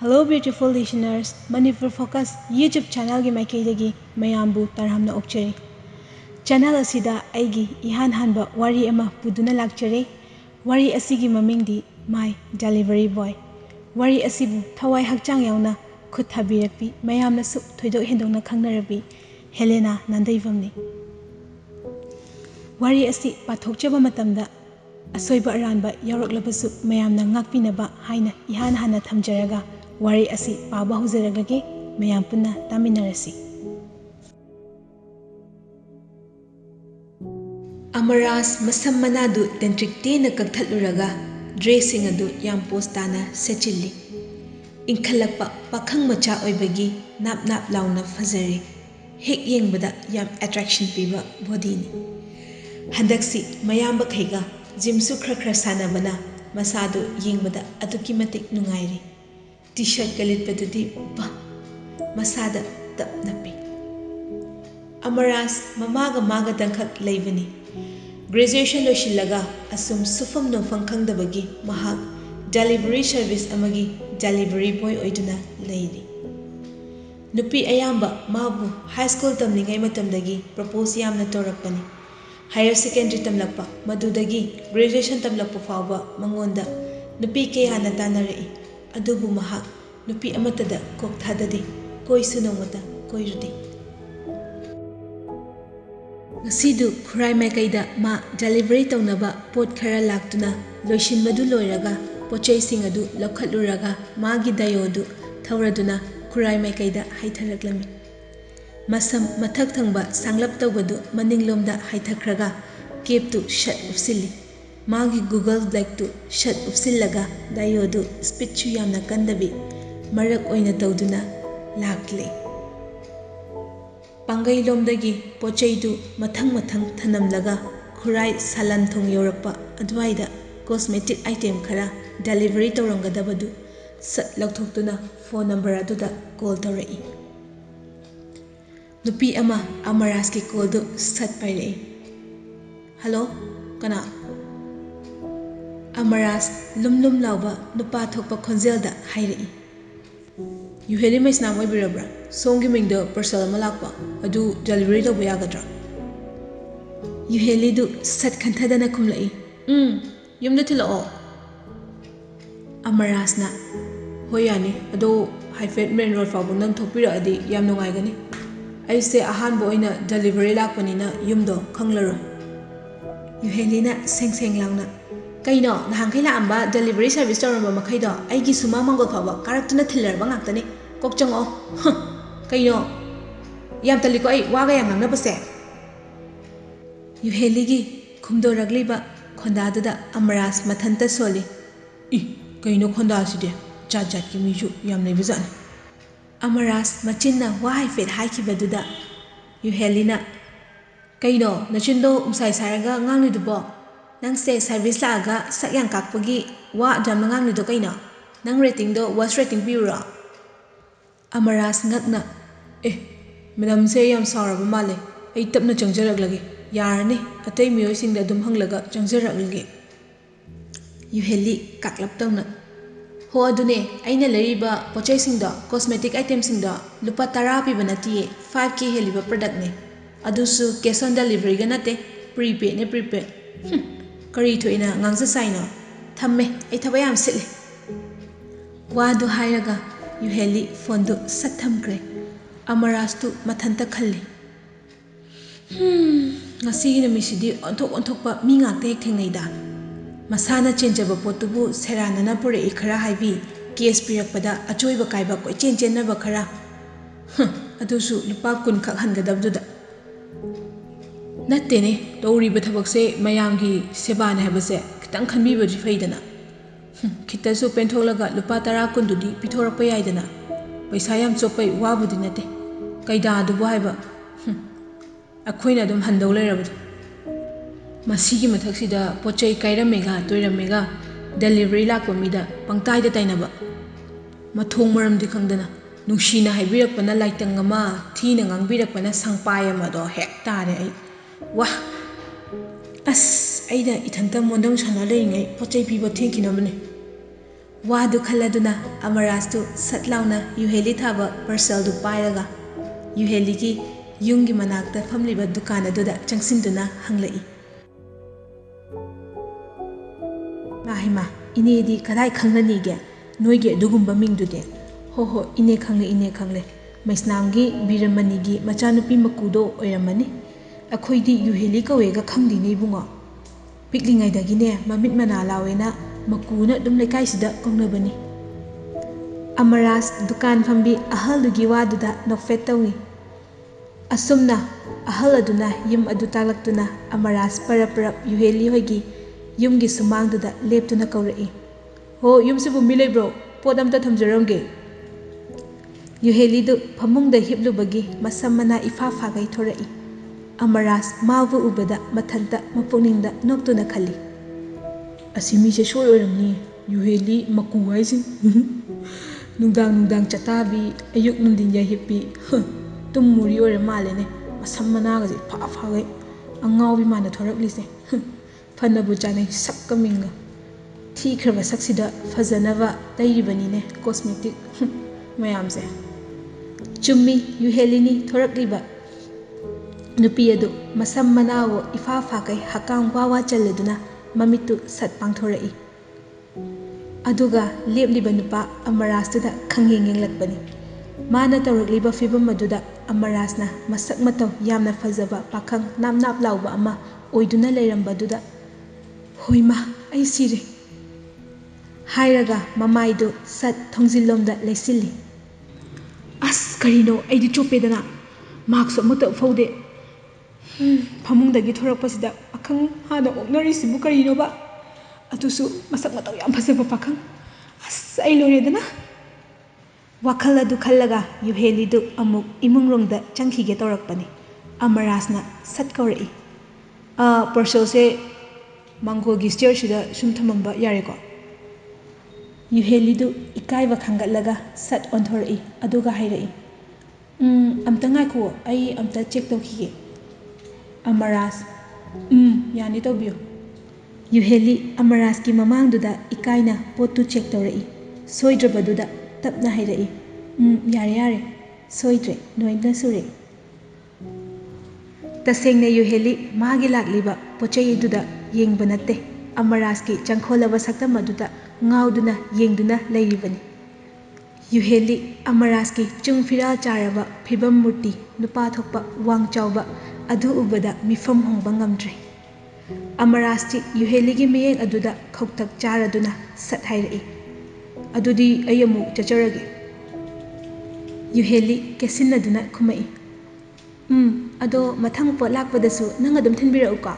Hello beautiful listeners, Manipur Focus YouTube channel gi maikaidagi mayambu tarhamna okchari. Channel asida aigi ihan hanba wari ama puduna lakchare. Wari asigi mamingdi my delivery boy. Wari asibu thawai hakchang yauna khut thabirakpi mayamna su thoidok hendokna khangnarabi Helena Nandeibam ni. Wari asi pathokchaba matamda Soibam aranba yauraklabasu mayamna ngakpinaba haina ihan hana thamjaraga wari asi paba huzaragage mayam punna taminarasi. Amaras masam manadu tentrik tena kakthaluraga dressing adu yam postana sechilli. Inkhalakpa pakhang macha oibagi nap nap launa fazari. Hek yengbada yam attraction piba body ni. Handaksi mayamba khaiga jimsu khra sanabana masadu yengbada aduki matik nungairi. T-shirt kalit padudi ba masada tap napi. Amaras mamaga maga dangkhak leibani. Graduation loishillaga asum sufam nofang khangdabagi mahak delivery service amagi delivery boy oiduna leiri. Nupi ayamba mabu high school tamlingai matamdagi propose yamna torakpani. Higher secondary tamlakpa madudagi graduation tamlakpa fawba mangonda nupi kayana tanarai. Adubu mahak nupi amatada kokthadadi koi sunongmata koirudi. Ngasidu khurai maikaida ma delivery tawnaba pot khara laktuna loishinbadu loiraga pochai sing adu lokhatluraga magi dayodu thauraduna khurai maikaida haitharaklami. Masam mathak thangba sanglap tawbadu maninglomda haithakraga captu shat ufsilli. Magi Google Black tu shat ufsillaga dayodu speed chu yamna kandabi marak oina tawduna lakli. Pangai lomdagi pochaidu mathang thanamlaga khurai salan thong yorakpa adwaida cosmetic item khara delivery tawramgadabadu sat lakthoktuna phone number aduda call tawrai. Nupi ama Amaras ki call du sat pairai. Hello, kana? Amaras lum lauba nupa thokpa khonjelda hairai. You Helena is now my birabra. Song giving the parcel malakpa. Adu delivery to Boyagadra. You Heli do sat cantadana kumlai. Yum the till all. Amarasna. Hoyani, ado high fed main road for Bundan Topira adi yam no agony. I say a hand boy in a delivery lapanina yumdo kanglaro. You Helena seng launa. Kaino, the Hankila amba delivery service to Makaido, I give Suma Mongol Pava, character tiller, Bangakani, Kokchong o. Kaino, Yamtalikoi, Wagayam, never say. You Heligi, Kumdo Ragliba, Kondada, Amaras, Matanta Soli. Kaino Kondaside, Jajak Kimiju, Yam Nebizan. Amaras, Machina, why fed Haki Baduda? You Helena. Kaino, Nachindo, Umsai Saraga, Ngangi the Bo. Nang say service laga sakyang kakpagi wa jam nangang nido kaina nang rating do was rating bureau. Amaras ngakna madam say yam sauraba male ai tapna changjarag yarani atay miyoy singda dum hanglaga changjarag You heli kaklap tawna ho adune aina lariba pochai singda cosmetic item singda lupa 10 piba natiye 5k heliba product ne adusu cash on delivery ga nate prepaid ne prepaid Kari to ina ngangsa saino thamme ai thabayam sile wadu hairaga you heli phone du sathamkre Amaras tu mathanta khalli ngasi ni misidi onthokpa mi ngakte hek thengnaida masana chenjaba potubu seranana pore ikhara haibi case pirakpada achoiba kaiba koi chenna ba khara adusu lupa kun khak hangadabduda Natene, Dori Batabokse, Mayamgi, Seban Habase, Kitan Kanbiba Faidana. Kitasu Pentolaga, Lupatara Kundudi, Pitora Paydana. By Siam Sope, Wabudinate. Kaida Dubaiba. A queen Adam Handoler. Masigi Mataxida, Poche Kaira Mega, Toira Mega, Delivery Lakwamida, Pangtai the Tainaba. Matomaram de Kangdana. Nushina Hibirakpana like Tangama, Tina Angbirakpana Sangpaya Mado, hectare. Wah! As Aida itanta mondong sana laying a poche people thinking of me. Wadu khaladuna Amarastu satlauna Yuheli thaba parcel du pairaga Yuheli ki yungi manakta famliba dukana duda changsinduna hanglai. Mahima ine di kadai khanglani ge noige dugumba mingdude ho ine khangle maisnamgi biramani gi machanupi makudo oiramani akhoidi Yuheli kawega khangdine bungo piklingai dagine mamit mana lawena makuna dum lekai sida kongnabani Amaras dukan fambi ahal dugi waduda nokfet tawi asumna ahal aduna yum adu talaktuna Amaras parap Yuheli hoigi yumgi sumangduda leptuna kawrai ho yumsibu mi leibro pot amta thamjaramge Yuheli du phamungda hiplubagi masam mana ifa fagai thorai Amaras mavu ubada mathanta mapukningda noktuna khali asimi se soy oiramni Yuheli maku haisin nungdang chatabi ayuk nungdin ya hippi tummuri oira malene masam mana gaji fa gai angawi mana thoraklise fanabu janai sakka minga thikraba saksida fajanaba tairibanine cosmetic mayamse chummi Yuhelini thorakliba nupi adu masam manawo ifa fakai hakang wawa chaleduna mamitu sat pangthorai aduga lepliba nupa Amarastuda khangyeng lakbani mana tawrakliba fibam aduda Amarasna masak mataw yamna fajaba pakhang nap lauba ama oiduna leiramba duda hoima ai sire hairaga mamaidu sat thongjilomda leisilli as karino aidi chopedana marks amata faude phamungdagi thorakpasida akhang hana oknari sibu karino ba atusu masak mataw yam fajaba pakhang as ai loredana wakhal adu khallaga Yuheli du amuk imungrongda changkhige tawrakpani Amarasna sat kawrai parcel se mangogi stair sida sum thamamba yareko Yuheli du ikaiba khangatlaga sat onthorai aduga hairai amta ngaiko ai amta check tawkhige Amaras yani tawbiyo Yuheli Amaraski mamangduda ikaina potu check tawrai soidrabaduda tapna hairai yare soidre noina sure tasengna Yuheli magi lakliba pochai duda yengba natte Amaraski changkholaba saktam aduda ngauduna yengduna leiribani Yuheli Amaraski chungfira charaba phibam murti nupa thokpa wangchauba adu ubada mifam hongba ngamdre Amarasti Yuheligi miyeng aduda khoktak charaduna sat hairai adudi ayamu chacharage Yuheli kesinaduna khumai ado mathang pot lakpadasu nang adum thinbirauka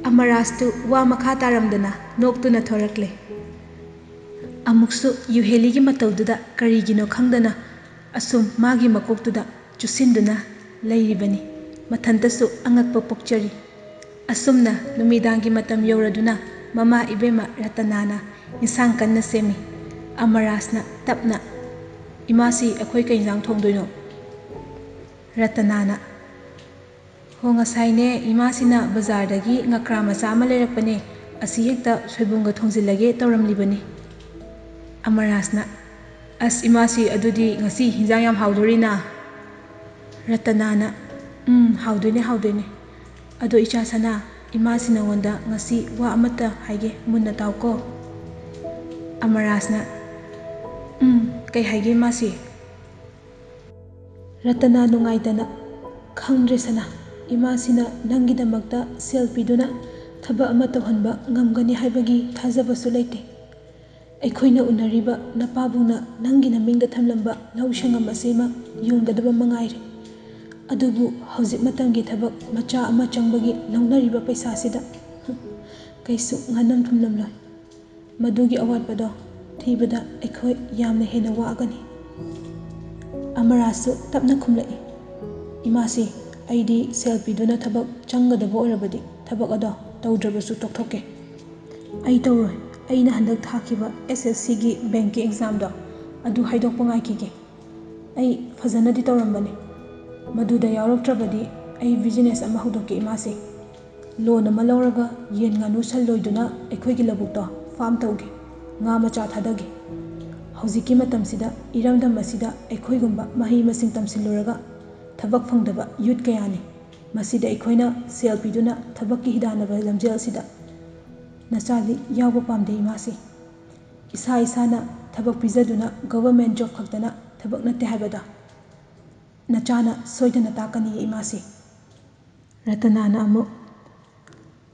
Amarastu wa makha taramdana noktuna thorakle amuksu Yuheligi matawduda karigino khangdana asum magi makoktuda chusinduna leiribani mathantasu angakpa pokchari asumna numidangi matam yauraduna mama ibema Ratanana insang kanna semi Amarasna tapna imasi akhoi kainjang thongdoino Ratanana ho ngasaine imasina bazardagi ngakra macha ama leirakpane asi hekta soibumga thongjilage tawramlibani Amarasna as imasi adudi ngasi hinjang yam haudorina Ratanana haudoine ado icha sana imasina wonda ngasi wa amata haige munna tawko Amarasna kai haige masi Ratana nungaidana khangdre sana imasina nangidamakta selfiduna thaba ama tawhanba ngamgani haibagi thajabasu leite aikhoina unariba napabuna nangi namingda thamlamba lawshangam asema yungdadaba mangaire adubu hauzik matamgi thabak macha ama changbagi lawnariba paisa sida kaisu nganam thumlamloi madugi awatbado thibada aikhoi yamna hena waagani Amarasu tapna khumlai imasi aidi selfiduna thabak changadaba orabadi thabak ado tawdrabasu tokthoke ai tawroi aina handak thakiba SSC gi banking exam do adu haidokpa ngaikige ai fajanadi tawrambani maduda yauroktrabadi ai business ama haudoke imasi loan ama lauraga yen nganu salloiduna aikhoigi labukto farm tawge ꯉꯥ ꯃꯆꯥ ꯊꯥꯗꯒꯦ ꯍꯧꯖꯤꯛꯀꯤ ꯃꯇꯝꯁꯤꯗ ꯏꯔꯝꯗꯝ ꯑꯁꯤꯗ ꯑꯩꯈꯣꯏꯒꯨꯝꯕ ꯃꯍꯩ ꯃꯁꯤꯡ ꯇꯝꯁꯤꯜꯂꯨꯔꯒ ꯊꯕꯛ ꯐꯪꯗꯕ ꯌꯨꯠ ꯀꯌꯥꯅꯤ ꯃꯁꯤꯗ ꯑꯩꯈꯣꯏꯅ ꯁꯦꯜ ꯄꯤꯗꯨꯅ ꯊꯕꯛꯀꯤ ꯍꯤꯗꯥꯟꯅꯕ ꯂꯝꯖꯦꯜ ꯑꯁꯤꯗ ꯅꯆꯥꯗꯤ ꯌꯥꯎꯕ ꯄꯥꯝꯗꯦ ꯏꯃꯥꯁꯤ ꯏꯁꯥꯅ ꯊꯕꯛ ꯄꯤꯖꯗꯨꯅ ꯒꯣꯚꯔꯟꯃꯦꯟꯠ ꯖꯣꯕ ꯈꯛꯇꯅ ꯊꯕꯛ ꯅꯠꯇꯦ ꯍꯥꯏꯕꯗ ꯅꯆꯥꯅ ꯁꯣꯏꯗꯅ ꯇꯥꯛꯀꯅꯤꯌꯦ ꯏꯃꯥꯁꯤ ꯔꯇꯅꯥꯅ ꯑꯃꯨꯛ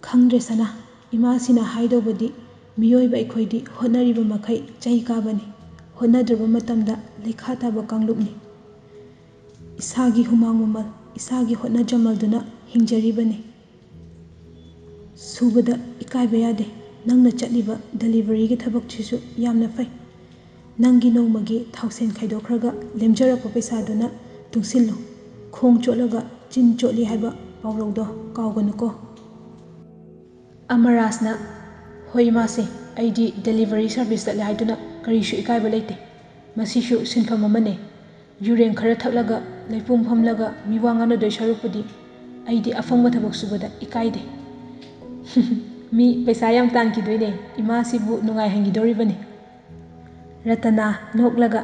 ꯈꯪꯗ꯭ꯔꯦ ꯁꯅꯥ ꯏꯃꯥꯁꯤꯅ ꯍꯥꯏꯗꯧꯕꯗꯤ ꯃꯤꯑꯣꯏꯕ ꯑꯩꯈꯣꯏꯗꯤ ꯍꯣꯠꯅꯔꯤꯕ ꯃꯈꯩ ꯆꯍꯤ ꯀꯥꯕꯅꯤ ꯍꯣꯠꯅꯗ꯭ꯔꯕ ꯃꯇꯝꯗ ꯂꯩꯈꯥ ꯇꯥꯕ ꯀꯥꯡꯂꯨꯞꯅꯤ ꯏꯁꯥꯒꯤ ꯍꯨꯃꯥꯡ ꯃꯃꯜ ꯏꯁꯥꯒꯤ ꯍꯣꯠꯅꯖꯃꯜꯗꯨꯅ ꯍꯤꯡꯖꯔꯤꯕꯅꯤ ꯁꯨꯕꯗ ꯏꯀꯥꯏꯕ ꯌꯥꯗꯦ ꯅꯪꯅ ꯆꯠꯂꯤꯕ ꯗꯦꯂꯤꯚꯔꯤꯒꯤ ꯊꯕꯛꯁꯤꯁꯨ ꯌꯥꯝꯅ ꯐꯩ ꯅꯪꯒꯤ ꯅꯣꯡꯃꯒꯤ ꯊꯥꯎꯁꯦꯟ ꯈꯥꯏꯗꯣꯛꯈ꯭ꯔꯒ ꯂꯦꯝꯖꯔꯛꯄ ꯄꯩꯁꯥꯗꯨꯅ ꯇꯨꯡꯁꯤꯜꯂꯨ ꯈꯣꯡ ꯆꯣꯠꯂꯒ ꯆꯤꯟ ꯆꯣꯠꯂꯤ ꯍꯥꯏꯕ ꯄꯥꯎꯔꯧꯗꯣ ꯀꯥꯎꯒꯅꯨꯀꯣ ꯑꯃꯔꯥꯖꯅ ꯍꯣꯏ ꯏꯃꯥꯁꯤ ꯑꯩꯗꯤ ꯗꯦꯂꯤꯚꯔꯤ ꯁꯥꯔꯚꯤꯁ ꯆꯠꯂꯦ ꯍꯥꯏꯗꯨꯅ ꯀꯔꯤꯁꯨ ꯏꯀꯥꯏꯕ ꯂꯩꯇꯦ ꯃꯁꯤꯁꯨ ꯁꯤꯟꯐꯝ ꯑꯃꯅꯦ ꯌꯨꯔꯦꯟ ꯈꯔ ꯊꯛꯂꯒ ꯂꯩꯄꯨꯡ ꯐꯝꯂꯒ ꯃꯤꯋꯥ ꯉꯥꯡꯅꯗꯣꯏ ꯁꯔꯨꯛꯄꯨꯗꯤ ꯑꯩꯗꯤ ꯑꯐꯪꯕ ꯊꯕꯛ ꯁꯨꯕꯗ ꯏꯀꯥꯏꯗꯦ ꯃꯤ ꯄꯩꯁꯥ ꯌꯥꯝ ꯇꯥꯟꯈꯤꯗꯣꯏꯅꯦ ꯏꯃꯥꯁꯤꯕꯨ ꯅꯨꯡꯉꯥꯏꯍꯟꯈꯤꯗꯧꯔꯤꯕꯅꯤ ꯔꯇꯅꯥ ꯅꯣꯛꯂꯒ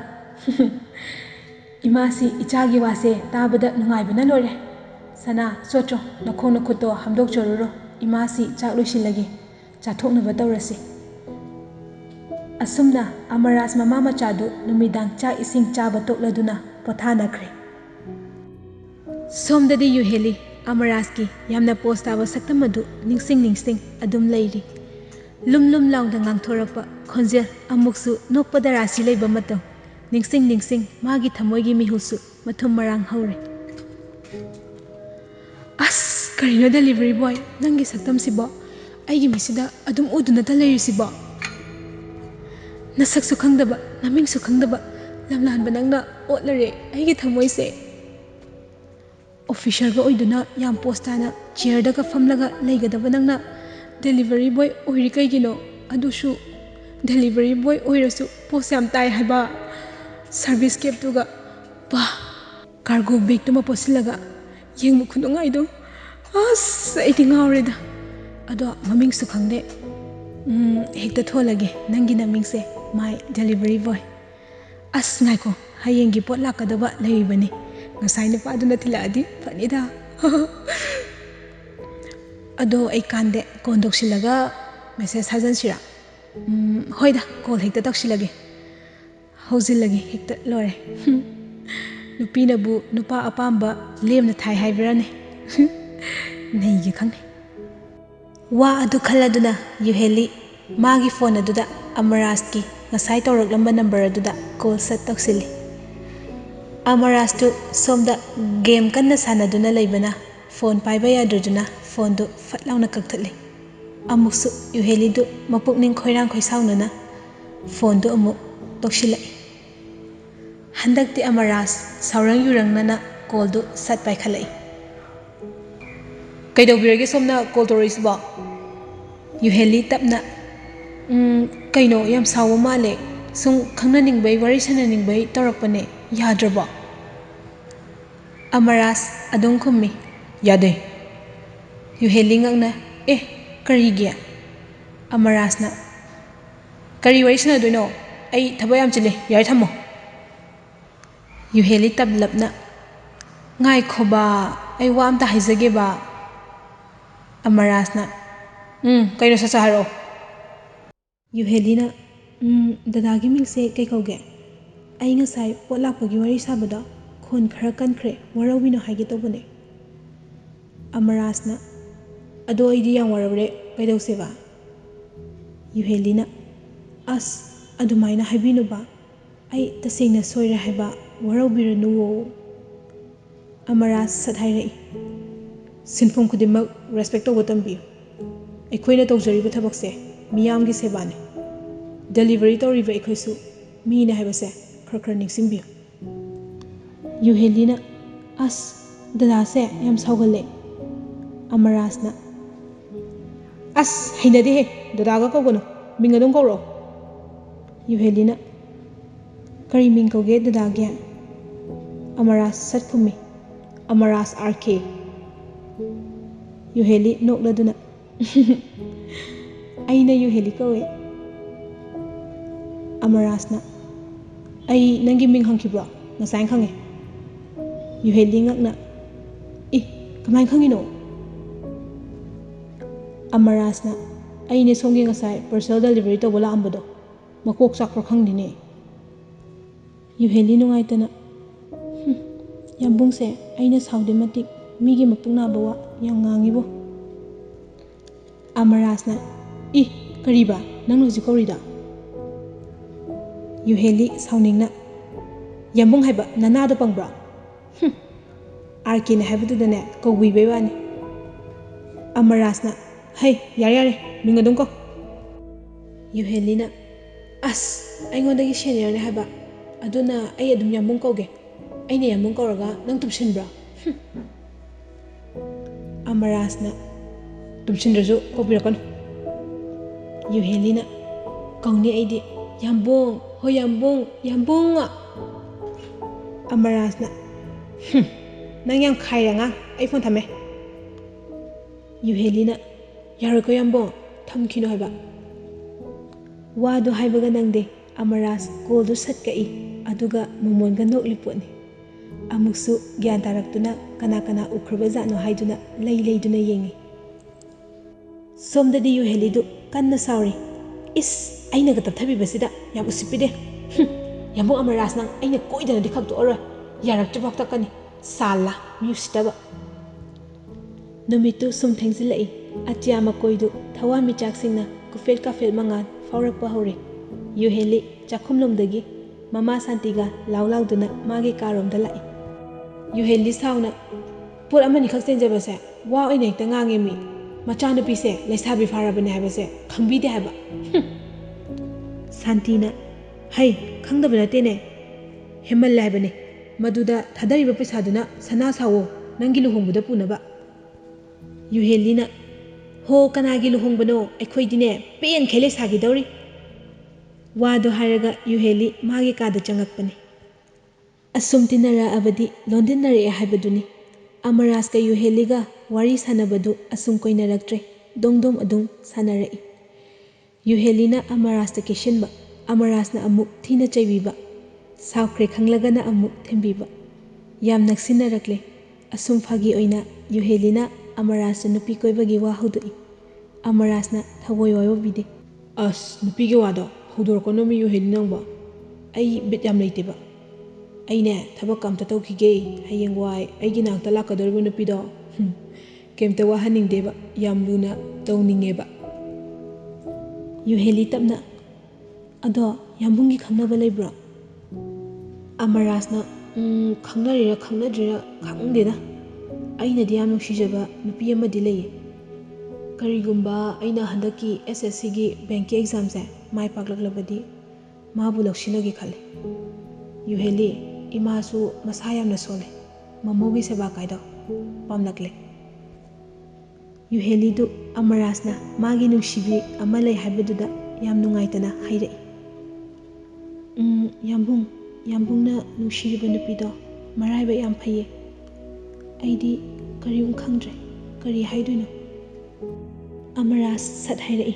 ꯏꯃꯥꯁꯤ ꯏꯆꯥꯒꯤ ꯋꯥꯁꯦ ꯇꯥꯕꯗ ꯅꯨꯡꯉꯥꯏꯕꯅ ꯂꯣꯏꯔꯦ ꯁꯅꯥ ꯆꯣꯠꯆꯣ ꯅꯈꯣꯡ ꯅꯈꯨꯠꯇꯣ ꯍꯥꯝꯗꯣꯛꯆꯔꯨꯔꯣ ꯏꯃꯥꯁꯤ ꯆꯥꯛ ꯂꯣꯏꯁꯤꯜꯂꯒꯦ ꯆꯥꯊꯣꯛꯅꯕ ꯇꯧꯔꯁꯤ ꯑꯁꯨꯝꯅ ꯑꯃꯔꯥꯖ ꯃꯃꯥ ꯃꯆꯥꯗꯨ ꯅꯨꯃꯤꯗꯥꯡ ꯆꯥꯛ ꯏꯁꯤꯡ ꯆꯥꯕ ꯇꯣꯛꯂꯗꯨꯅ ꯄꯣꯊꯥꯅꯈ꯭ꯔꯦ ꯁꯣꯝꯗꯗꯤ ꯌꯨꯍꯦꯂꯤ ꯑꯃꯔꯥꯖꯀꯤ ꯌꯥꯝꯅ ꯄꯣꯁ ꯇꯥꯕ ꯁꯛꯇꯝ ꯑꯗꯨ ꯅꯤꯡꯁꯤꯡ ꯑꯗꯨꯝ ꯂꯩꯔꯤ ꯂꯨꯝ ꯂꯥꯎꯅ ꯉꯥꯡꯊꯣꯔꯛꯄ ꯈꯣꯟꯖꯦꯜ ꯑꯃꯨꯛꯁꯨ ꯅꯣꯛꯄꯗ ꯔꯥꯁꯤ ꯂꯩꯕ ꯃꯇꯧ ꯅꯤꯡꯁꯤꯡ ꯃꯥꯒꯤ ꯊꯃꯣꯏꯒꯤ ꯃꯤꯍꯨꯠꯁꯨ ꯃꯊꯨꯝ ꯃꯔꯥꯡ ꯍꯧꯔꯦ ꯑꯁ ꯀꯔꯤꯅꯣ ꯗꯦꯂꯤꯚꯔꯤ ꯕꯣꯏ ꯅꯪꯒꯤ ꯁꯛꯇꯝꯁꯤꯕꯣ ꯑꯩꯒꯤ ꯃꯤꯠꯁꯤꯗ ꯑꯗꯨꯝ ꯎꯗꯨꯅꯇ ꯂꯩꯔꯤꯁꯤꯕꯣ ꯅꯁꯛꯁꯨ ꯈꯪꯗꯕ ꯅꯃꯤꯡꯁꯨ ꯈꯪꯗꯕ ꯂꯝꯂꯥꯟꯕ ꯅꯪꯅ ꯑꯣꯠꯂꯔꯦ ꯑꯩꯒꯤ ꯊꯃꯣꯏꯁꯦ ꯑꯣꯐꯤꯁꯔꯒ ꯑꯣꯏꯗꯨꯅ ꯌꯥꯝ ꯄꯣꯁ ꯇꯥꯅ ꯆꯤꯌꯔꯗꯒ ꯐꯝꯂꯒ ꯂꯩꯒꯗꯕ ꯅꯪꯅ ꯗꯦꯂꯤꯚꯔꯤ ꯕꯣꯏ ꯑꯣꯏꯔꯤ ꯀꯩꯒꯤꯅꯣ ꯑꯗꯨꯁꯨ ꯗꯦꯂꯤꯚꯔꯤ ꯕꯣꯏ ꯑꯣꯏꯔꯁꯨ ꯄꯣꯁ ꯌꯥꯝ ꯇꯥꯏ ꯍꯥꯏꯕ ꯁꯥꯔꯚꯤꯁ ꯀꯦꯞꯇꯨꯒ ꯄꯥ ꯀꯥꯔꯒꯣ ꯕꯦꯒꯇꯨꯃ ꯄꯣꯠꯁꯤꯜꯂꯒ ꯌꯦꯡꯕ ꯈꯨꯅꯨꯡꯉꯥꯏꯗꯣ ꯑꯁ ꯑꯩꯗꯤ ꯉꯥꯎꯔꯦꯗ ꯑꯗꯣ ꯃꯃꯤꯡꯁꯨ ꯈꯪꯗꯦ ꯍꯦꯛꯇ ꯊꯣꯜꯂꯒꯦ ꯅꯪꯒꯤ ꯅꯃꯤꯡꯁꯦ ꯃꯥꯏ ꯗꯦꯂꯤꯚꯔꯤ ꯕꯣꯏ ꯑꯁ ꯉꯥꯏꯈꯣ ꯍꯌꯦꯡꯒꯤ ꯄꯣꯠ ꯂꯥꯛꯀꯗꯕ ꯂꯩꯔꯤꯕꯅꯤ ꯉꯁꯥꯏ ꯅꯨꯄꯥꯗꯨꯅ ꯊꯤꯜꯂꯛꯑꯗꯤ ꯐꯅꯤꯗ ꯑꯗꯣ ꯑꯩ ꯀꯥꯟꯗꯦ ꯀꯣꯜ ꯇꯧꯁꯤꯜꯂꯒ ꯃꯦꯁꯦꯖ ꯊꯥꯖꯤꯟꯁꯤꯔꯥ ꯍꯣꯏꯗ ꯀꯣꯜ ꯍꯦꯛꯇ ꯇꯧꯁꯤꯜꯂꯒꯦ ꯍꯧꯖꯤꯜꯂꯒꯦ ꯍꯦꯛꯇ ꯂꯣꯏꯔꯦ ꯅꯨꯄꯤꯅꯕꯨ ꯅꯨꯄꯥ ꯑꯄꯥꯝꯕ ꯂꯦꯝꯅ ꯊꯥꯏ ꯍꯥꯏꯕ꯭ꯔꯥꯅꯦ ꯅꯩꯒꯦ ꯈꯪꯉꯦ ꯋꯥ ꯑꯗꯨ ꯈꯜꯂꯗꯨꯅ ꯌꯨꯍꯦꯂꯤ ꯃꯥꯒꯤ ꯐꯣꯟ ꯑꯗꯨꯗ ꯑꯃꯔꯥꯖꯀꯤ ꯉꯁꯥꯏ ꯇꯧꯔꯛꯂꯝꯕ ꯅꯝꯕꯔ ꯑꯗꯨꯗ ꯀꯣꯜ ꯁꯠ ꯇꯧꯁꯤꯜꯂꯤ ꯑꯃꯔꯥꯖꯇꯨ ꯁꯣꯝꯗ ꯒꯦꯝ ꯀꯟꯅ ꯁꯥꯟꯅꯗꯨꯅ ꯂꯩꯕꯅ ꯐꯣꯟ パイバ ꯌꯥꯗ꯭ꯔꯗꯨꯅ ꯐꯣꯟꯗꯨ ꯐꯠ ꯂꯥꯎꯅ ꯀꯛꯊꯠꯂꯤ ꯑꯃꯨꯛꯁꯨ ꯌꯨꯍꯦꯂꯤꯗꯨ ꯃꯄꯨꯛꯅꯤꯡ ꯈꯣꯏꯔꯥꯡ ꯈꯣꯏꯁꯥꯎꯅꯅ ꯐꯣꯟꯗꯨ ꯑꯃꯨꯛ ꯇꯧꯁꯤꯜꯂꯛꯏ ꯍꯟꯗꯛꯇꯤ ꯑꯃꯔꯥꯖ ꯁꯥꯎꯔꯪ ꯌꯨꯔꯪꯅꯅ ꯀꯣꯜꯗꯨ ꯁꯠ ꯄꯥꯏꯈꯠꯂꯛꯏ ꯀꯩꯗꯧꯕꯤꯔꯒꯦ ꯁꯣꯝꯅ ꯀꯣꯜ ꯇꯧꯔꯛꯏꯁꯤꯕꯣ ꯌꯨꯍꯦꯂꯤ ꯇꯞꯅ ꯀꯩꯅꯣ ꯌꯥꯝ ꯁꯥꯎꯕ ꯃꯥꯜꯂꯦ ꯁꯨꯝ ꯈꯪꯅꯅꯤꯡꯕꯩ ꯋꯥꯔꯤ ꯁꯥꯟꯅꯅꯤꯡꯕꯩ ꯇꯧꯔꯛꯄꯅꯦ ꯌꯥꯗ꯭ꯔꯕꯣ ꯑꯃꯔꯥꯖ ꯑꯗꯨꯝ ꯈꯨꯝꯃꯤ ꯌꯥꯗꯦ ꯌꯨꯍꯦꯂꯤ ꯉꯛꯅ ꯀꯔꯤꯒꯤ ꯑꯃꯔꯥꯖꯅ ꯀꯔꯤ ꯋꯥꯔꯤ ꯁꯥꯟꯅꯗꯣꯏꯅꯣ ꯑꯩ ꯊꯕꯛ ꯌꯥꯝ ꯆꯤꯜꯂꯤ ꯌꯥꯔꯦ ꯊꯝꯃꯣ ꯌꯨꯍꯦꯂꯤ ꯇꯞꯂꯞꯅ ꯉꯥꯏꯈꯣꯕ ꯑꯩ ꯋꯥ ꯑꯝꯇ ꯍꯥꯏꯖꯒꯦꯕ ꯑꯃꯔꯥꯖꯅ ꯀꯩꯅꯣ ꯁꯠ ꯁꯠ ꯍꯥꯏꯔꯛꯑꯣ ꯌꯨꯍꯦꯂꯤꯅ ꯗꯗꯥꯒꯤ ꯃꯤꯡꯁꯦ ꯀꯩ ꯀꯧꯒꯦ ꯑꯩ ꯉꯁꯥꯏ ꯄꯣꯠ ꯂꯥꯛꯄꯒꯤ ꯋꯥꯔꯤ ꯁꯥꯕꯗ ꯈꯣꯟ ꯈꯔ ꯀꯟꯈ꯭ꯔꯦ ꯋꯥꯔꯧꯕꯤꯅꯣ ꯍꯥꯏꯒꯦ ꯇꯧꯕꯅꯦ ꯑꯃꯔꯥꯖꯅ ꯑꯗꯣ ꯑꯩꯗꯤ ꯌꯥꯝ ꯋꯥꯔꯧꯔꯦ ꯀꯩꯗꯧꯁꯦꯕ ꯌꯨꯍꯦꯂꯤꯅ ꯑꯁ ꯑꯗꯨꯃꯥꯏꯅ ꯍꯥꯏꯕꯤꯅꯨꯕ ꯑꯩ ꯇꯁꯦꯡꯅ ꯁꯣꯏꯔꯦ ꯍꯥꯏꯕ ꯋꯥꯔꯧꯕꯤꯔꯅꯨꯋꯣ ꯑꯃꯔꯥꯖ ꯁꯠ ꯍꯥꯏꯔꯛꯏ ꯁꯤꯟꯐꯝ ꯈꯨꯗꯤꯡꯃꯛ ꯔꯦꯁꯄꯦꯛ ꯇꯧꯕ ꯇꯝꯕꯤꯌꯨ ꯑꯩꯈꯣꯏꯅ ꯇꯧꯖꯔꯤꯕ ꯊꯕꯛꯁꯦ ꯃꯤꯌꯥꯝꯒꯤ ꯁꯦꯕꯥꯅꯤ ꯗꯦꯂꯤꯚꯔꯤ ꯇꯧꯔꯤꯕ ꯑꯩꯈꯣꯏꯁꯨ ꯃꯤꯅꯦ ꯍꯥꯏꯕꯁꯦ ꯈꯔ ꯅꯤꯡꯁꯤꯡꯕꯤꯌꯨ ꯌꯨꯍꯦꯂꯤꯅ ꯑꯁ ꯗꯗꯥꯁꯦ ꯌꯥꯝ ꯁꯥꯎꯒꯜꯂꯦ ꯑꯃꯔꯥꯖꯅ ꯑꯁ ꯍꯩꯅꯗꯦꯍꯦ ꯗꯗꯥꯒ ꯀꯧꯒꯅꯨ ꯃꯤꯡ ꯑꯗꯨꯝ ꯀꯧꯔꯛꯑꯣ ꯌꯨꯍꯦꯂꯤꯅ ꯀꯔꯤ ꯃꯤꯡ ꯀꯧꯒꯦ ꯗꯗꯥꯒꯤ ꯑꯃꯔꯥꯖ ꯁꯠ ꯈꯨꯝꯃꯤ ꯑꯃꯔꯥꯖ RK ꯌꯨꯍꯦꯂꯤ ꯅꯣꯛꯂꯗꯨꯅ ꯑꯩꯅ ꯌꯨꯍꯦꯂꯤ ꯀꯧꯋꯦ Amarasna ai nangi ming hangkibro ngasai khange Yuheli ngakna kamai khangino Amarasna ai ne songi ngasai parcel delivery to bola ambado makok sakro khangdine Yuheli nungaitana yambungse aina saudi matik migi mapungna bawa yam ngangibo Amarasna kariba nang hoji korida Yuheli sauningna yambung haiba nanado pangbra Arki ne haibududane kogwibei wani Amarasna hey yare mingadum ko Yuhelina aingondagi senior ne haiba aduna ai adum yambung kauge aine yambung kauraga nang tupsinbra Amarasna tupsindrasu kobirakon Yuhelina kauni aidi yambung ho yambung Amarasna nang yang khairanga ai phone thame Yuhelina yarako yambung thamkino haiba wadu haibaga nangde Amaras koldu satkai aduga mumonga noklipotni amuksu gyan taraktuna kana ukhruba jano haiduna leiduna yengi somdadi Yuhelidu kanna sauri aina ga tapthabibasida yam usipide yambung Amaras nang aina koidana dikhakto oroi yaraktribak takani sala miusitaba numitu sumthengsilai atya makoidu thawan michaksingna kafel mangan faurakpa hore Yuheli chakhumlomdagi mama santiga laulauduna magi karomda lai Yuheli sauna pot amani khak chenjabase wa oina ekta ngange mi machana pise leisabi farabane haibase khangbide haiba Santina hai khangdaba natene hemal laibane maduda thadariba paisaduna sana sawo nangi luhongbuda punaba Yuhelina ho kanagi luhongbano aikhoidine pen khele sagi dauri wado haraga Yuheli magi kada changakpani asum tinara abadi londinare haibaduni Amaras ka Yuheliga wari sanabadu asum koinaraktre dongdom adum sanarai Yuhelina Amaras ta keshinba Amarasna amuk thina chaibiba saukre khanglagana amuk thembiba yam naksinnarakle asum phagi oina Yuhelina Amaras nupi koibagi wa hudui Amarasna thawoi wayobide nupi ge wado hudor konomi Yuheli nangba ai bit yam leiteba aine thabak kamta tawkhige hayengwai aigi nakta lakadorbo nupido kemta wa haningdeba yam luna tawningeba Yuheli tapna ado yambungi khangnaba leibra Amarasna khangnarira khangnadrira khangdeda ainadi yam nuksijaba nupi amadi leye karigumba aina handaki SSC gi bank exam se mai paklaklabadi mabu laksinagi khale Yuheli imasu masa yamna sole mamogi seba kaido pamlakle Yuheli du Amarasna magi nungsibi amalai haibaduda yam nungaitana hairai yambungna nungshiriba nupido maraiba yam phaye aidi karium khangdre kari haiduino Amaras sat hairai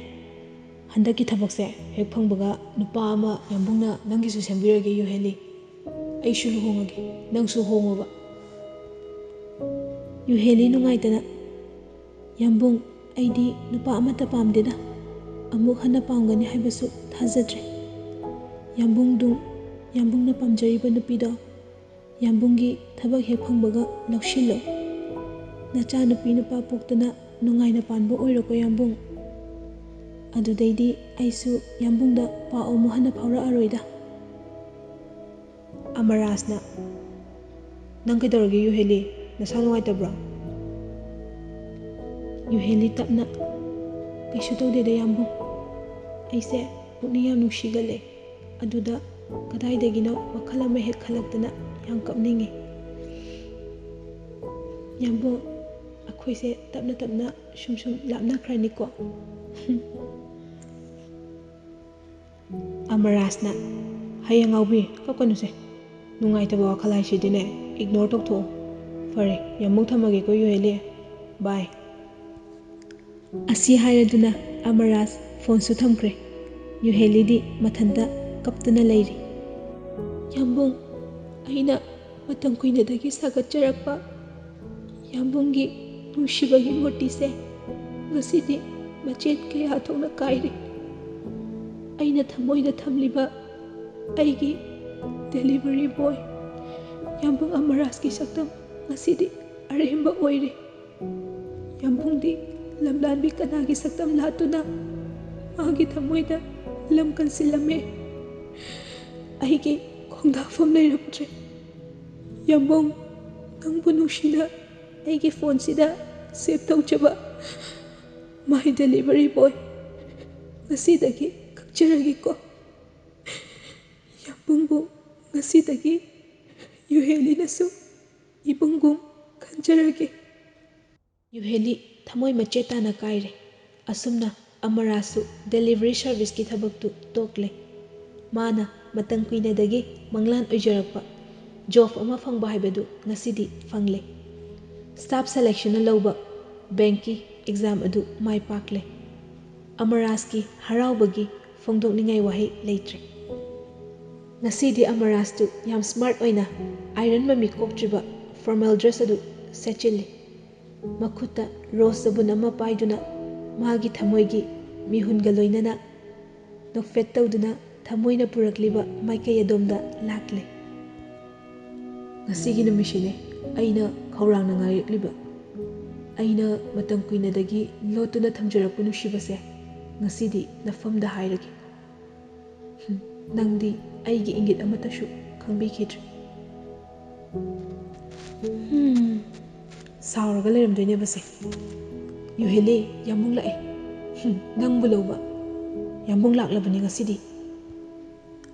handaki thabakse hek phangbaga nupa ama yambungna nangisu sembirage Yuheli aishu luhongage nangsu hongoba Yuheli nungaitana yambung aidi nupa amata pamdeda amuk hana pamgani haibasu thajadre yambungna pamjariba nupido yambungi thabak hek phangbaga lakshilo nacha nupi nupa poktana nungaina panbo oirako yambung adudaidi aisu yambungda pa omu hana phawra aroida Amarasna nang kaidorage Yuheli nasa nungaitabra Yuheli tapna kaisu tawdeda yambung aise pukni yam nungsigale aduda kadaidagino wakhal ama hek khalaktana yam kapningi yambung akhoise tapna sum lapna khraniko Amarasna hayangaubi kakanuse nungaitaba wakhal haisidine ignore toktho fare yamuk thamage ko Yuheli bye asi hairaduna Amaras phone su thamkre Yuheli di mathanda ꯀꯞꯇꯨꯅ ꯂꯩꯔꯤ꯫ ꯌꯥꯝꯕꯨꯡ, ꯑꯩꯅ ꯃꯇꯝ ꯀꯨꯏꯅꯗꯒꯤ ꯁꯥꯒꯠꯆꯔꯛꯄ ꯌꯥꯝꯕꯨꯡꯒꯤ ꯅꯨꯡꯁꯤꯕꯒꯤ ꯃꯨꯔꯇꯤꯁꯦ ꯉꯁꯤꯗꯤ ꯃꯆꯦꯠ ꯀꯌꯥ ꯊꯣꯛꯅ ꯀꯥꯏꯔꯦ꯫ ꯑꯩꯅ ꯊꯃꯣꯏꯗ ꯊꯝꯂꯤꯕ ꯑꯩꯒꯤ ꯗꯦꯂꯤꯚꯔꯤ ꯕꯣꯏ ꯌꯥꯝꯕꯨꯡ ꯑꯃꯔꯥꯖꯀꯤ ꯁꯛꯇꯝ ꯉꯁꯤꯗꯤ ꯑꯔꯦꯝꯕ ꯑꯣꯏꯔꯦ꯫ ꯌꯥꯝꯕꯨꯡꯗꯤ ꯂꯝꯂꯥꯟꯕꯤ ꯀꯅꯥꯒꯤ ꯁꯛꯇꯝ ꯂꯥꯠꯇꯨꯅ ꯃꯥꯒꯤ ꯊꯃꯣꯏꯗ ꯂꯝ ꯀꯟꯁꯤꯜꯂꯝꯃꯦ꯫ ꯑꯩꯒꯤ ꯈꯣꯡꯗꯥꯛꯐꯝ ꯂꯩꯔꯝꯗ꯭ꯔꯦ꯫ ꯌꯥꯝꯕꯨꯡ, ꯅꯪꯕꯨ ꯅꯨꯡꯁꯤꯅ ꯑꯩꯒꯤ ꯐꯣꯟꯁꯤꯗ ꯁꯦꯚ ꯇꯧꯖꯕ ꯃꯥꯏ ꯗꯦꯂꯤꯚꯔꯤ ꯕꯣꯏ ꯉꯁꯤꯗꯒꯤ ꯀꯛꯆꯔꯒꯦꯀꯣ꯫ ꯌꯥꯝꯕꯨꯡꯕꯨ ꯉꯁꯤꯗꯒꯤ ꯌꯨꯍꯦꯂꯤꯅꯁꯨ ꯏꯕꯨꯡꯒꯨꯝ ꯈꯟꯖꯔꯒꯦ꯫ ꯌꯨꯍꯦꯂꯤ ꯊꯃꯣꯏ ꯃꯆꯦꯠ ꯇꯥꯅ ꯀꯥꯏꯔꯦ꯫ ꯑꯁꯨꯝꯅ ꯑꯃꯔꯥꯖꯁꯨ ꯗꯦꯂꯤꯚꯔꯤ ꯁꯔꯚꯤꯁꯀꯤ ꯊꯕꯛꯇꯨ ꯇꯣꯛꯂꯦ꯫ ꯃꯥꯅ ꯃꯇꯝ ꯀꯨꯏꯅꯗꯒꯤ ꯃꯪꯂꯥꯟ ꯑꯣꯏꯖꯔꯛꯄ ꯖꯣꯕ ꯑꯃ ꯐꯪꯕ ꯍꯥꯏꯕꯗꯨ ꯉꯁꯤꯗꯤ ꯐꯪꯂꯦ꯫ ꯁ꯭ꯇꯥꯐ ꯁꯦꯂꯦꯛꯁꯟꯅ ꯂꯧꯕ ꯕꯦꯡꯛꯀꯤ ꯑꯦꯛꯖꯥꯝ ꯑꯗꯨ ꯃꯥꯏ ꯄꯥꯛꯂꯦ꯫ ꯑꯃꯔꯥꯖꯀꯤ ꯍꯔꯥꯎꯕꯒꯤ ꯐꯣꯡꯗꯣꯛꯅꯤꯡꯉꯥꯏ ꯋꯥꯍꯩ ꯂꯩꯇ꯭ꯔꯦ꯫ ꯉꯁꯤꯗꯤ ꯑꯃꯔꯥꯖꯇꯨ ꯌꯥꯝ ꯁ꯭ꯃꯥꯔꯠ ꯑꯣꯏꯅ ꯑꯥꯏꯔꯟ ꯃꯃꯤ ꯀꯣꯛꯇ꯭ꯔꯤꯕ ꯐꯣꯔꯃꯦꯜ ꯗ꯭ꯔꯦꯁ ꯑꯗꯨ ꯁꯦꯠꯆꯤꯜꯂꯤ꯫ ꯃꯈꯨꯠꯇ ꯔꯣꯁ ꯆꯕꯨꯟ ꯑꯃ ꯄꯥꯏꯗꯨꯅ ꯃꯥꯒꯤ ꯊꯃꯣꯏꯒꯤ ꯃꯤꯍꯨꯟꯒ ꯂꯣꯏꯅꯅ ꯅꯣꯛꯐꯦꯠ ꯇꯧꯗꯨꯅ ꯊꯃꯣꯏꯅ ꯄꯨꯔꯛꯂꯤꯕ ꯃꯥꯏꯀꯩ ꯑꯗꯣꯝꯗ ꯂꯥꯛꯂꯦ꯫ ꯉꯁꯤꯒꯤ ꯅꯨꯃꯤꯠꯁꯤꯅꯦ ꯑꯩꯅ ꯈꯧꯔꯥꯡꯅ ꯉꯥꯏꯔꯛꯂꯤꯕ, ꯑꯩꯅ ꯃꯇꯝ ꯀꯨꯏꯅꯗꯒꯤ ꯂꯣꯠꯇꯨꯅ ꯊꯝꯖꯔꯛꯄ ꯅꯨꯡꯁꯤꯕꯁꯦ ꯉꯁꯤꯗꯤ ꯅꯐꯝꯗ ꯍꯥꯏꯔꯒꯦ꯫ ꯅꯪꯗꯤ ꯑꯩꯒꯤ ꯏꯪꯒꯤꯠ ꯑꯃꯠꯇꯁꯨ ꯈꯪꯕꯤꯈꯤꯗ꯭ꯔꯦ꯫ ꯁꯥꯎꯔꯒ ꯂꯩꯔꯝꯗꯣꯏꯅꯦꯕꯁꯦ꯫ ꯌꯨꯍꯦꯂꯤ, ꯌꯥꯝꯕꯨꯡ ꯂꯥꯛꯑꯦ꯫ ꯅꯪꯕꯨ ꯂꯧꯕ ꯌꯥꯝꯕꯨꯡ ꯂꯥꯛꯂꯕꯅꯤ ꯉꯁꯤꯗꯤ꯫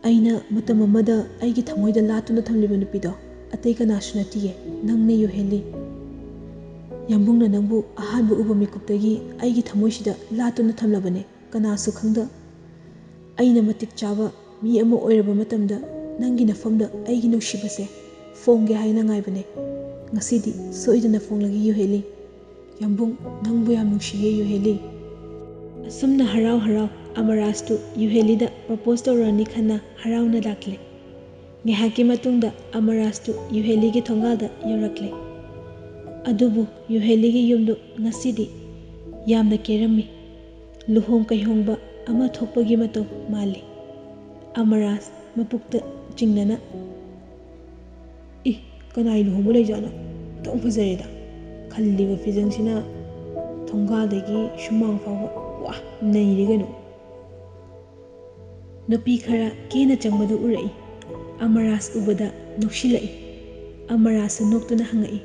ꯑꯩꯅ ꯃꯇꯝ ꯑꯃꯗ ꯑꯩꯒꯤ ꯊꯃꯣꯏꯗ ꯂꯥꯠꯇꯨꯅ ꯊꯝꯂꯤꯕ ꯅꯨꯄꯤꯗꯣ ꯑꯇꯩ ꯀꯅꯥꯁꯨ ꯅꯠꯇꯤꯌꯦ, ꯅꯪꯅꯦ ꯌꯨꯍꯦꯂꯤ꯫ ꯌꯥꯝꯕꯨꯡꯅ ꯅꯪꯕꯨ ꯑꯍꯥꯟꯕ ꯎꯕ ꯃꯤꯀꯨꯞꯇꯒꯤ ꯑꯩꯒꯤ ꯊꯃꯣꯏꯁꯤꯗ ꯂꯥꯠꯇꯨꯅ ꯊꯝꯂꯕꯅꯦ, ꯀꯅꯥꯁꯨ ꯈꯪꯗ꯫ ꯑꯩꯅ ꯃꯇꯤꯛ ꯆꯥꯕ ꯃꯤ ꯑꯃ ꯑꯣꯏꯔꯕ ꯃꯇꯝꯗ ꯅꯪꯒꯤ ꯅꯐꯝꯗ ꯑꯩꯒꯤ ꯅꯨꯡꯁꯤꯕꯁꯦ ꯐꯣꯡꯒꯦ ꯍꯥꯏꯅ ꯉꯥꯏꯕꯅꯦ꯫ ꯉꯁꯤꯗꯤ ꯁꯣꯏꯗꯅ ꯐꯣꯡꯂꯒꯦ ꯌꯨꯍꯦꯂꯤ꯫ ꯌꯥꯝꯕꯨꯡ, ꯅꯪꯕꯨ ꯌꯥꯝ ꯅꯨꯡꯁꯤꯌꯦ ꯌꯨꯍꯦꯂꯤ꯫ ꯑꯁꯨꯝꯅ ꯍꯔꯥꯎ ꯍꯔꯥꯎ ꯑꯃꯔꯥꯖꯇꯨ ꯌꯨꯍꯦꯂꯤꯗ ꯄ꯭ꯔꯄꯣꯁ ꯇꯧꯔꯅꯤ ꯈꯟꯅ ꯍꯔꯥꯎꯅ ꯂꯥꯛꯂꯦ꯫ ꯉꯥꯏꯍꯥꯛꯀꯤ ꯃꯇꯨꯡꯗ ꯑꯃꯔꯥꯖꯇꯨ ꯌꯨꯍꯦꯂꯤꯒꯤ ꯊꯣꯡꯒꯥꯜꯗ ꯌꯧꯔꯛꯂꯦ꯫ ꯑꯗꯨꯕꯨ ꯌꯨꯍꯦꯂꯤꯒꯤ ꯌꯨꯝꯗꯨ ꯉꯁꯤꯗꯤ ꯌꯥꯝꯅ ꯀꯦꯔꯝꯃꯤ꯫ ꯂꯨꯍꯣꯡ ꯀꯩꯍꯣꯡꯕ ꯑꯃ ꯊꯣꯛꯄꯒꯤ ꯃꯇꯧ ꯃꯥꯜꯂꯤ꯫ ꯑꯃꯔꯥꯖ ꯃꯄꯨꯛꯇ ꯆꯤꯡꯅꯅ, ꯀꯅꯥꯏ ꯂꯨꯍꯣꯡꯕ ꯂꯩꯖꯥꯠꯅꯣ? ꯑꯣꯟꯊꯣꯛ ꯐꯖꯔꯦꯗ, ꯈꯜꯂꯤꯕ ꯐꯤꯖꯪꯁꯤꯅ ꯊꯣꯡꯒꯥꯜꯗꯒꯤ ꯁꯨꯃꯥꯡ ꯐꯥꯎꯕ ꯋꯥ ꯅꯩꯔꯦ ꯀꯩꯅꯣ꯫ ꯅꯨꯄꯤ ꯈꯔ ꯀꯦꯅ ꯆꯪꯕꯗꯨ ꯎꯔꯛꯏ꯫ ꯑꯃꯔꯥꯖ ꯎꯕꯗ ꯅꯣꯛꯁꯤꯜꯂꯛꯏ꯫ ꯑꯃꯔꯥꯖꯁꯨ ꯅꯣꯛꯇꯨꯅ ꯍꯪꯉꯛꯏ,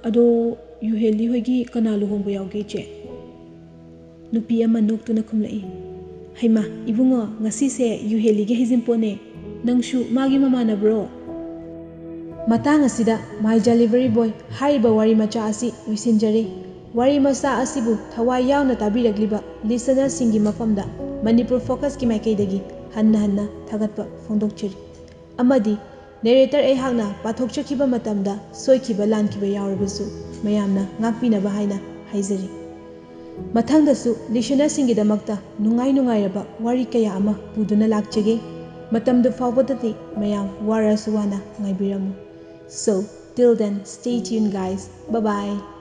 ꯑꯗꯣ ꯌꯨꯍꯦꯂꯤ ꯍꯣꯏꯒꯤ ꯀꯅꯥ ꯂꯨꯍꯣꯡꯕ ꯌꯥꯎꯒꯦ ꯏꯆꯦ? ꯅꯨꯄꯤ ꯑꯃ ꯅꯣꯛꯇꯨꯅ ꯈꯨꯝꯂꯛꯏ, ꯍꯩꯃꯥ ꯏꯕꯨꯡꯉꯣ, ꯉꯁꯤꯁꯦ ꯌꯨꯍꯦꯂꯤꯒꯤ ꯍꯩꯖꯤꯡꯄꯣꯠꯅꯦ, ꯅꯪꯁꯨ ꯃꯥꯒꯤ ꯃꯃꯥꯟꯅꯕ꯭ꯔꯣ? ꯃꯇꯥꯡ ꯑꯁꯤꯗ ꯃꯥꯏ ꯗꯦꯂꯤꯚꯔꯤ ꯕꯣꯏ ꯍꯥꯏꯔꯤꯕ ꯋꯥꯔꯤ ꯃꯆꯥ ꯑꯁꯤ ꯂꯣꯏꯁꯤꯟꯖꯔꯤ꯫ ꯋꯥꯔꯤ ꯃꯆꯥ ꯑꯁꯤꯕꯨꯊꯋꯥꯏ ꯌꯥꯎꯅ ꯇꯥꯕꯤꯔꯛꯂꯤꯕ ꯂꯤꯁꯅꯔꯁꯤꯡꯒꯤ ꯃꯐꯝꯗ ꯃꯅꯤꯄꯨꯔ ꯐꯣꯀꯁꯀꯤ ꯃꯥꯏꯀꯩꯗꯒꯤ ꯍꯟꯅ ꯍꯟꯅ ꯊꯥꯒꯠꯄ ꯐꯣꯡꯗꯣꯛꯆꯔꯤ꯫ ꯑꯃꯗꯤ ꯅꯦꯔꯦꯇꯔ ꯑꯩꯍꯥꯛꯅ ꯄꯥꯊꯣꯛꯆꯈꯤꯕ ꯃꯇꯝꯗ ꯁꯣꯏꯈꯤꯕ ꯂꯥꯟꯈꯤꯕ ꯌꯥꯎꯔꯕꯁꯨ ꯃꯌꯥꯝꯅ ꯉꯥꯛꯄꯤꯅꯕ ꯍꯥꯏꯅ ꯍꯥꯏꯖꯔꯤ꯫ ꯃꯊꯪꯗꯁꯨ ꯂꯤꯁꯅꯔꯁꯤꯡꯒꯤꯗꯃꯛꯇ ꯅꯨꯡꯉꯥꯏ ꯅꯨꯡꯉꯥꯏꯔꯕ ꯋꯥꯔꯤ ꯀꯌꯥ ꯑꯃ ꯄꯨꯗꯨꯅ ꯂꯥꯛꯆꯒꯦ꯫ ꯃꯇꯝꯗꯨ ꯐꯥꯎꯕꯗꯗꯤ ꯃꯌꯥꯝ ꯋꯥꯔꯁꯨ ꯋꯥꯅ ꯉꯥꯏꯕꯤꯔꯝꯃꯨ꯫ So till then, stay tuned guys. Bye bye.